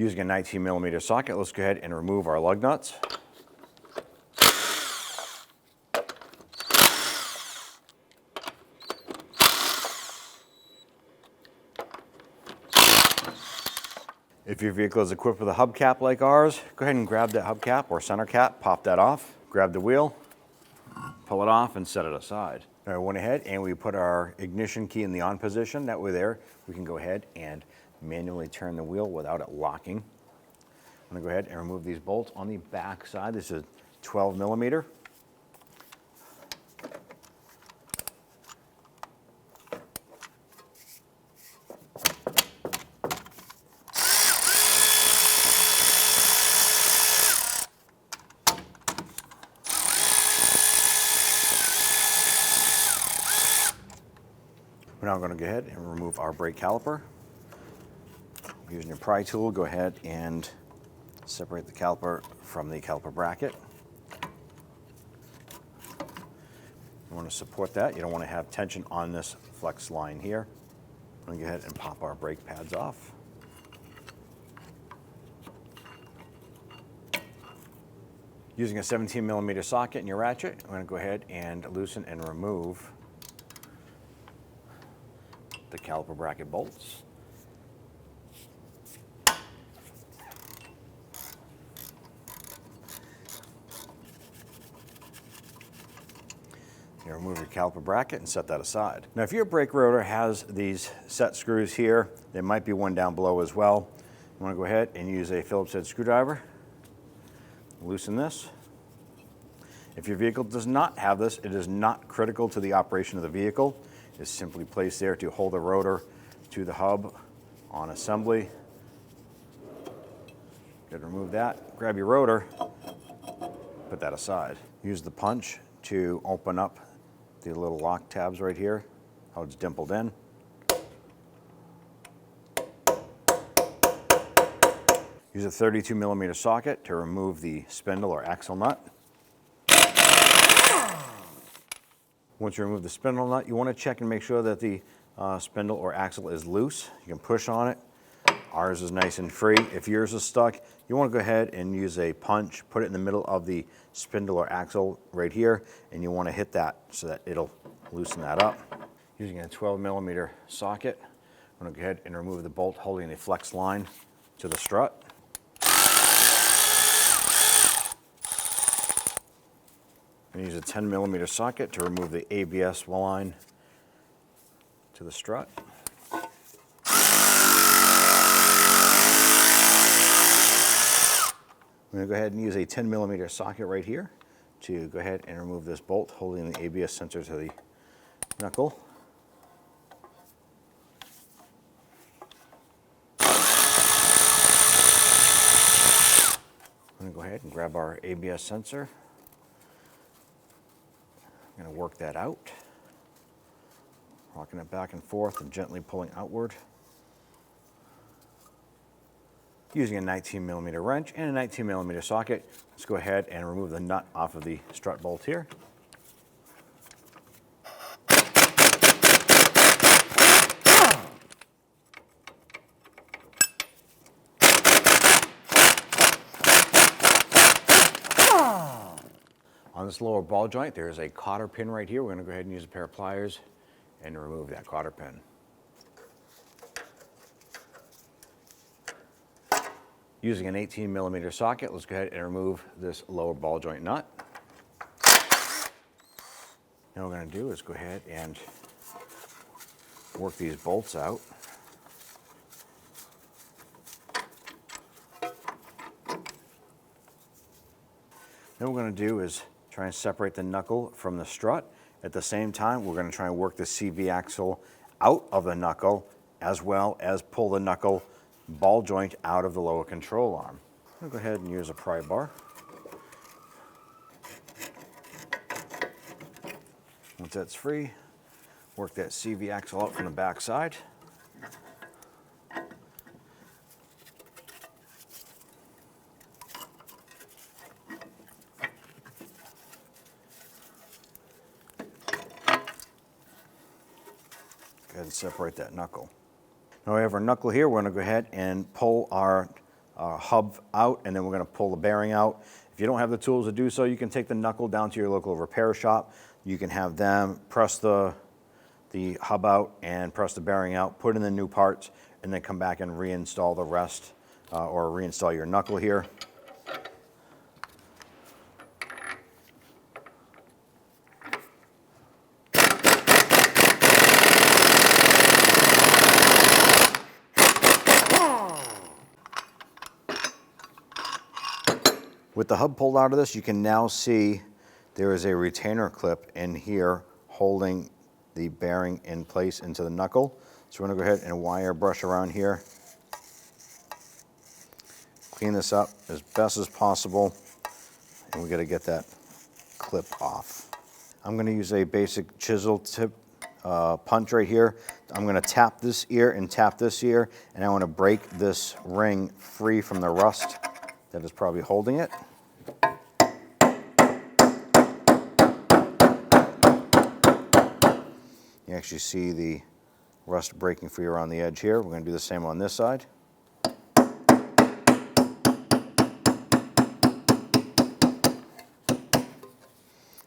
Using a 19mm socket, let's go ahead and remove our lug nuts. If your vehicle is equipped with a hubcap like ours, go ahead and grab that hubcap or center cap, pop that off, grab the wheel, pull it off, and set it aside. Now we went ahead and we put our ignition key in the on position. That way there, we can go ahead and manually turn the wheel without it locking. I'm gonna go ahead and remove these bolts on the back side. This is 12mm. We're now going to go ahead and remove our brake caliper. Using your pry tool, go ahead and separate the caliper from the caliper bracket. You want to support that. You don't want to have tension on this flex line here. I'm going to go ahead and pop our brake pads off. Using a 17mm socket in your ratchet, I'm going to go ahead and loosen and remove the caliper bracket bolts. You remove your caliper bracket and set that aside. Now, if your brake rotor has these set screws here, there might be one down below as well. You want to go ahead and use a Phillips head screwdriver. Loosen this. If your vehicle does not have this, it is not critical to the operation of the vehicle. Is simply placed there to hold the rotor to the hub on assembly. Good, remove that. Grab your rotor, put that aside. Use the punch to open up the little lock tabs right here, how it's dimpled in. Use a 32mm socket to remove the spindle or axle nut. Once you remove the spindle nut, you want to check and make sure that the spindle or axle is loose. You can push on it. Ours is nice and free. If yours is stuck, you want to go ahead and use a punch, put it in the middle of the spindle or axle right here, and you want to hit that so that it'll loosen that up. Using a 12mm socket, I'm going to go ahead and remove the bolt holding the flex line to the strut. I'm going to use a 10mm socket to remove the ABS line to the strut. I'm going to go ahead and use a 10mm socket right here to go ahead and remove this bolt holding the ABS sensor to the knuckle. I'm going to go ahead and grab our ABS sensor. I'm going to work that out, rocking it back and forth and gently pulling outward. Using a 19mm wrench and a 19mm socket, let's go ahead and remove the nut off of the strut bolt here. On this lower ball joint, there is a cotter pin right here. We're going to go ahead and use a pair of pliers and remove that cotter pin. Using an 18mm socket, let's go ahead and remove this lower ball joint nut. Now what we're going to do is go ahead and work these bolts out. Then what we're going to do is try and separate the knuckle from the strut. At the same time, we're going to try and work the CV axle out of the knuckle, as well as pull the knuckle ball joint out of the lower control arm. I'm going to go ahead and use a pry bar. Once that's free, work that CV axle out from the back side. Go ahead and separate that knuckle. Now we have our knuckle here. We're going to go ahead and pull our hub out, and then we're going to pull the bearing out. If you don't have the tools to do so, you can take the knuckle down to your local repair shop. You can have them press the hub out and press the bearing out, put in the new parts, and then come back and reinstall the rest or reinstall your knuckle here. With the hub pulled out of this, you can now see there is a retainer clip in here holding the bearing in place into the knuckle. So we're going to go ahead and wire brush around here. Clean this up as best as possible, and we got to get that clip off. I'm going to use a basic chisel tip punch right here. I'm going to tap this ear and tap this ear, and I want to break this ring free from the rust that is probably holding it. You actually see the rust breaking free around the edge here. We're going to do the same on this side. You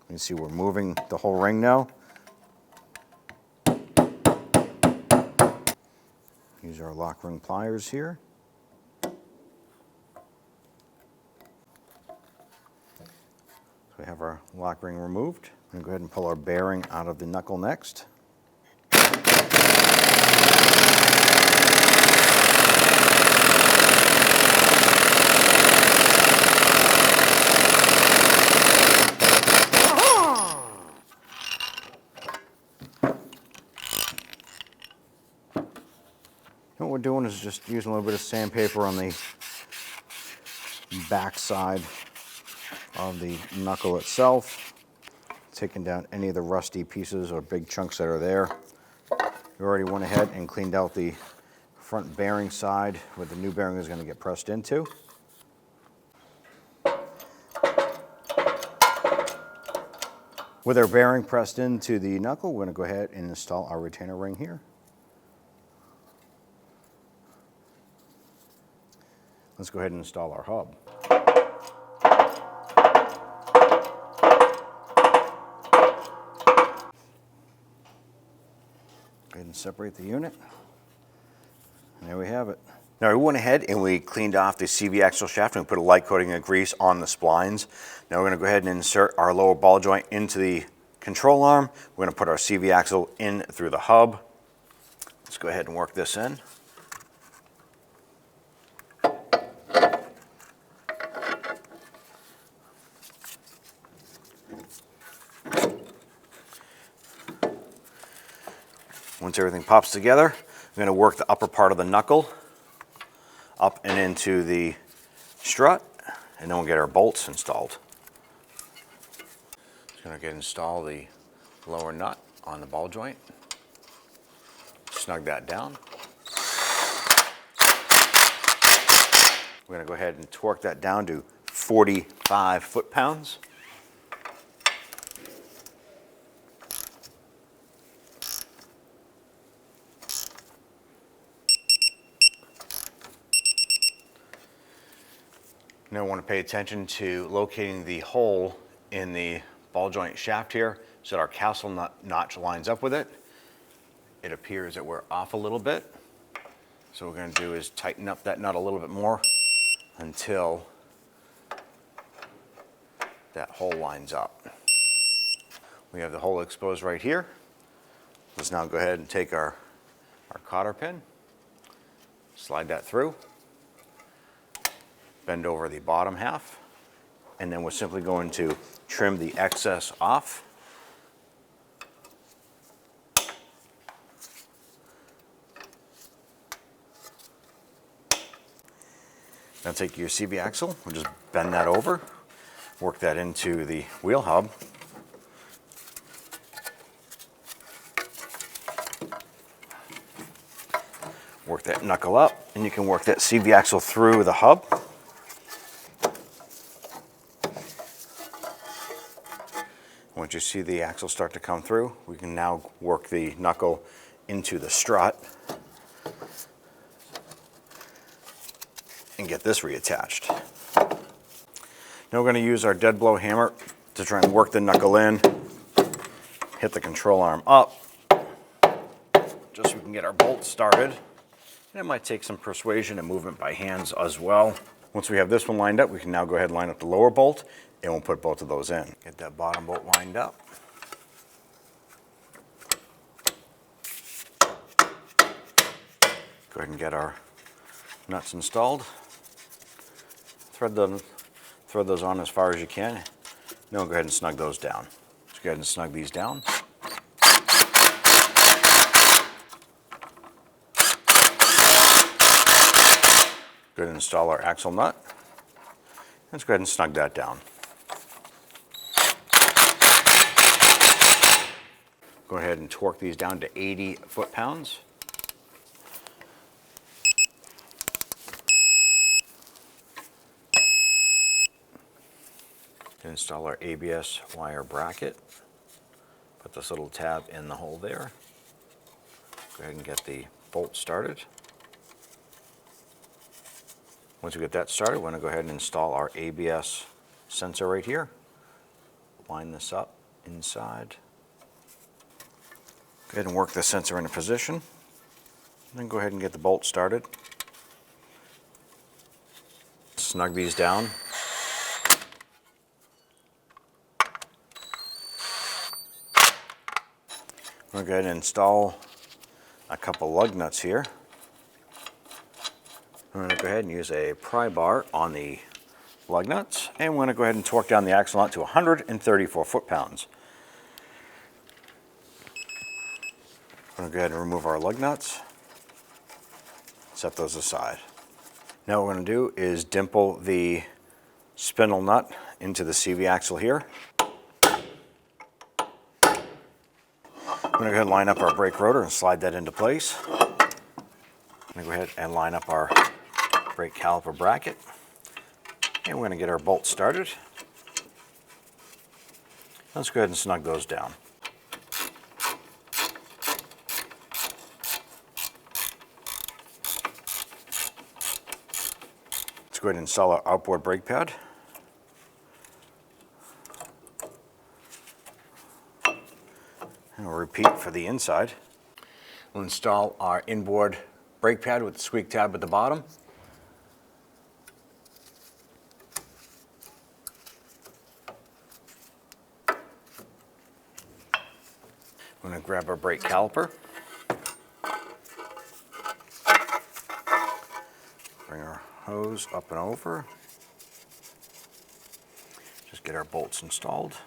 can see we're moving the whole ring now. Use our lock ring pliers here. So we have our lock ring removed. I'm going to go ahead and pull our bearing out of the knuckle next. What we're doing is just using a little bit of sandpaper on the back side of the knuckle itself, taking down any of the rusty pieces or big chunks that are there. We already went ahead and cleaned out the front bearing side where the new bearing is going to get pressed into. With our bearing pressed into the knuckle, we're going to go ahead and install our retainer ring here. Let's go ahead and install our hub. Go ahead and separate the unit. And there we have it. Now we went ahead and we cleaned off the CV axle shaft and we put a light coating of grease on the splines. Now we're going to go ahead and insert our lower ball joint into the control arm. We're going to put our CV axle in through the hub. Let's go ahead and work this in. Once everything pops together, I'm going to work the upper part of the knuckle up and into the strut, and then we'll get our bolts installed. Just going to install the lower nut on the ball joint. Snug that down. We're going to go ahead and torque that down to 45 foot-pounds. Now I want to pay attention to locating the hole in the ball joint shaft here so that our castle notch lines up with it. It appears that we're off a little bit. So what we're going to do is tighten up that nut a little bit more until that hole lines up. We have the hole exposed right here. Let's now go ahead and take our cotter pin, slide that through, bend over the bottom half, and then we're simply going to trim the excess off. Now take your CV axle, we'll just bend that over, work that into the wheel hub. Work that knuckle up, and you can work that CV axle through the hub. Once you see the axle start to come through, we can now work the knuckle into the strut and get this reattached. Now we're going to use our dead blow hammer to try and work the knuckle in, hit the control arm up, just so we can get our bolt started. And it might take some persuasion and movement by hands as well. Once we have this one lined up, we can now go ahead and line up the lower bolt, and we'll put both of those in. Get that bottom bolt lined up. Go ahead and get our nuts installed. Thread those on as far as you can. Now go ahead and snug those down. Just go ahead and snug these down. Go ahead and install our axle nut. Let's go ahead and snug that down. Go ahead and torque these down to 80 foot-pounds. Install our ABS wire bracket. Put this little tab in the hole there. Go ahead and get the bolt started. Once we get that started, we're going to go ahead and install our ABS sensor right here. Line this up inside. Go ahead and work the sensor into position. Then go ahead and get the bolt started. Snug these down. We're going to go ahead and install a couple lug nuts here. I'm going to go ahead and use a pry bar on the lug nuts, and we're going to go ahead and torque down the axle nut to 134 foot-pounds. I'm going to go ahead and remove our lug nuts, set those aside. Now what we're going to do is dimple the spindle nut into the CV axle here. I'm going to go ahead and line up our brake rotor and slide that into place. I'm going to go ahead and line up our brake caliper bracket. And we're going to get our bolts started. Let's go ahead and snug those down. Let's go ahead and install our outboard brake pad. And we'll repeat for the inside. We'll install our inboard brake pad with the squeak tab at the bottom. We're going to grab our brake caliper. Bring our hose up and over. Just get our bolts installed.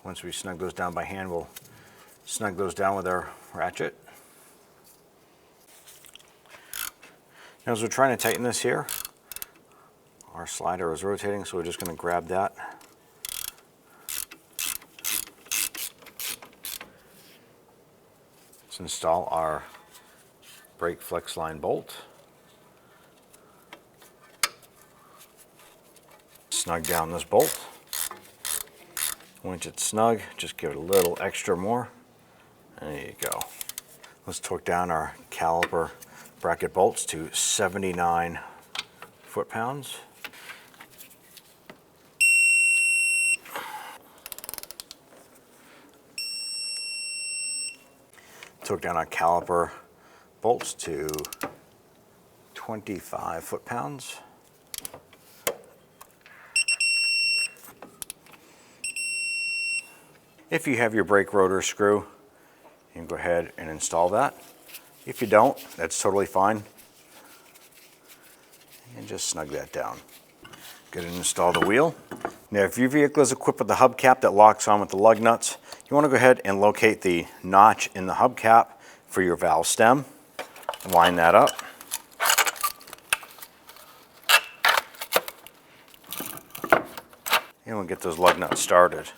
Once we snug those down by hand, we'll snug those down with our ratchet. Now as we're trying to tighten this here, our slider is rotating, so we're just going to grab that. Let's install our brake flex line bolt. Snug down this bolt. Once it's snug, just give it a little extra more. There you go. Let's torque down our caliper bracket bolts to 79 foot-pounds. Torque down our caliper bolts to 25 foot-pounds. If you have your brake rotor screw, you can go ahead and install that. If you don't, that's totally fine. And just snug that down. Go ahead and install the wheel. Now, if your vehicle is equipped with the hubcap that locks on with the lug nuts, you want to go ahead and locate the notch in the hubcap for your valve stem. Line that up. And we'll get those lug nuts started.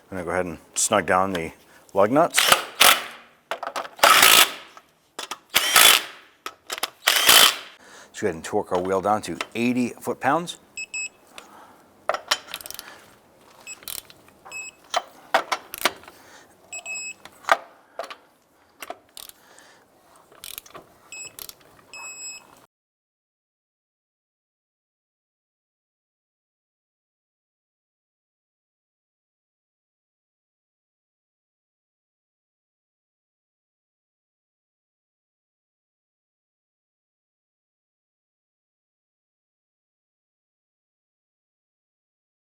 I'm going to go ahead and snug down the lug nuts. Let's go ahead and torque our wheel down to 80 foot-pounds.